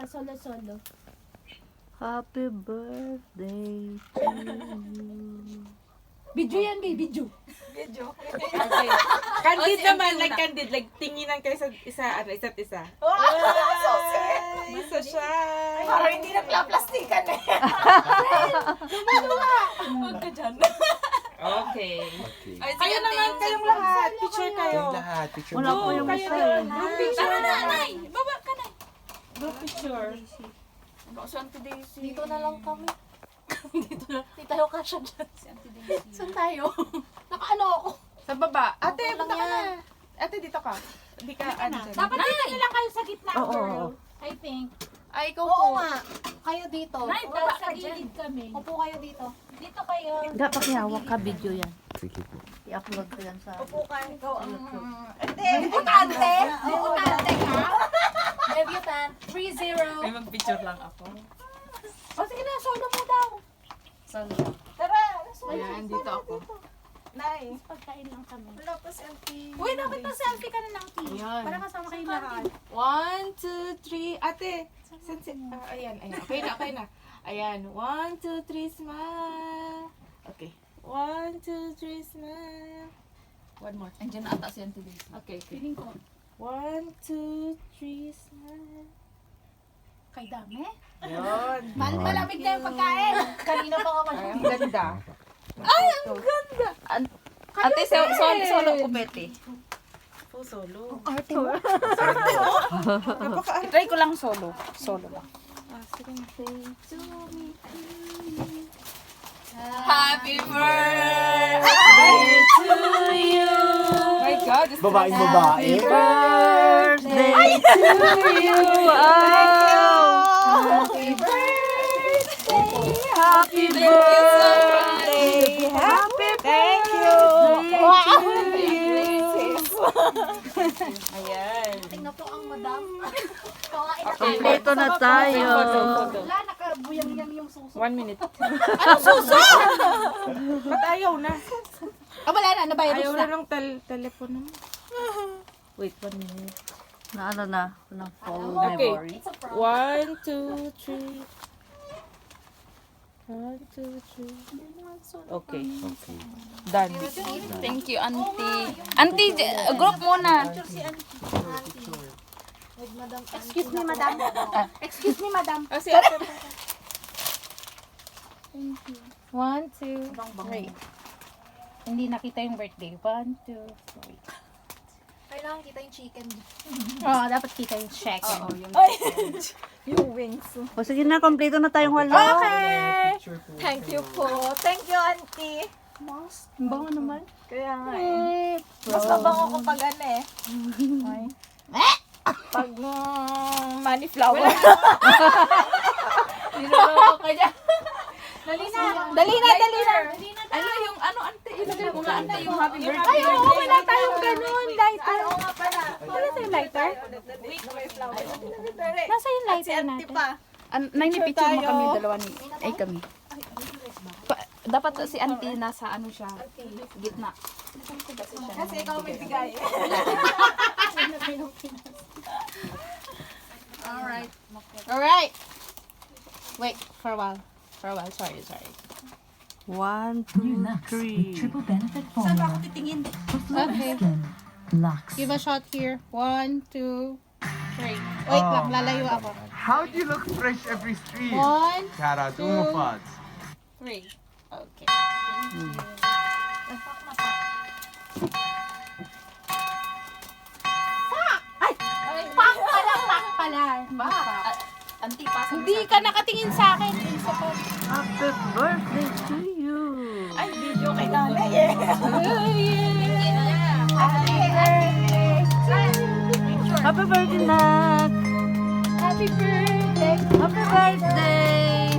Sa solo-solo. Happy birthday to you. Video yan, gay. Video. Video. Okay. Candid naman, like candid. Like, tinginan kayo sa isa't isa. So sweet. Isa siya. Parang hindi nagla-plastikan eh. Huwag ka dyan. Okay. Okay. Kayo naman, kayong lahat. Picture kayo. Yung lahat, picture Wala mo. po yung Kayo isa din. eh. Group picture. Tara na, Nay. Baba ka na. Group picture. Si Auntie Daisy. Dito na lang kami. Dito lang. Hindi tayo kasya dyan. Si Auntie Daisy. Saan tayo? Nakaano ako. Sa baba. Ate, Okay lang punta ka na. yan. Ate, dito ka. Hindi ka, ano dyan. Dapat dito na lang kayo sa gitna, Oo, girl. oo. I think. Ay, ikaw Oo po. nga. Kayo dito. Nay, Oo, baba sa ka dyan. gilid kami. Upo kayo dito. Dito kayo. Dapat hawak ka video yan. Sige po. I-upload ko yan sa... Upo ka. Ikaw ang... Debutante? Debutante ka? Debutant. 3-0. May mag-picture lang ako. O sige na, solo mo daw. Saan? Tara. Ayan, dito ako. Nay. Pagkain lang kami. Wala pa si Auntie. Uy, dapat pa selfie ka na ng team. Ayan. Para kasama kayo lahat. 1, 2, 3. Ate, ayan. Okay na. Ayan. 1, 2, 3, smile. Okay. 1, 2, 3, smile. One more. Andiyan na ata si Auntie Daisy. Okay. Feeling ko. 1, 2, 3, smile. Kay dami. Yun. Malamig na yung pagkain. Kanina pa ka Ay, ang ganda. Ate, solo ko, Betty. Full solo. Arte mo. Try ko lang solo. Solo lang. Happy birthday to you. My God. this Babaeng is- babae. Birthday to you. Happy birthday. Happy birthday. Happy Thank you. Ayan. Tingnan po ang madam. Kawain na kayo. Kompleto na tayo. Wala, nakabuyang-yang yung suso. 1 minute. Anong suso? Ba't ayaw na? Ah, wala na, nabayad Ayaw na. na ng telepono mo. Wait, 1 minute. Na ano na, ng full Okay. memory. It's a prank. 1, 2, 3. 1, 2, 3. Okay. Okay. Done. Thank you, Auntie. Auntie, group muna. Excuse me, madam. Excuse me, madam. Kasi ate pa. 1, 2, 3. Hindi nakita yung birthday. 1, 2, 3. Kailangan kita yung chicken. Oo, dapat kita yung chicken. Oo, yung Yung wings. O sige na, kompleto na tayong wala. Okay! Thank you po. Thank you, Auntie. Ang bango naman. Kaya nga eh. Mas mabango ko pag ano eh. Pag money flower. niloloko ka dyan. Dali na. Dali na, dali na. Ano yung ante? Ilagay mo nga ante yung happy birthday. Ay, oo, wala tayong ganun. Lighter. Oo nga pala. Wala tayong lighter. Nasa yung Si lighter Auntie natin? pa. Nay, may picture mo tayo. kami dalawa ni... Ay, kami. Dapat si Auntie nasa ano siya, gitna. Kasi ikaw may bigay. Alright. Alright. Wait, for a while. Sorry. 1, 2, 3. Triple benefit formula for Okay. skin. Lux. Give a shot here. 1, 2, 3. Wait lang, lalayo ako. How do you look fresh every street? 1, Cara, do mo pods. 3. Okay. Pak pala. Auntie, pasa mo Hindi sa ka nakatingin sa akin. Isa pa. Happy birthday to you. Ay, video kay nanay eh. Happy birthday, Nak. Happy birthday. Happy birthday.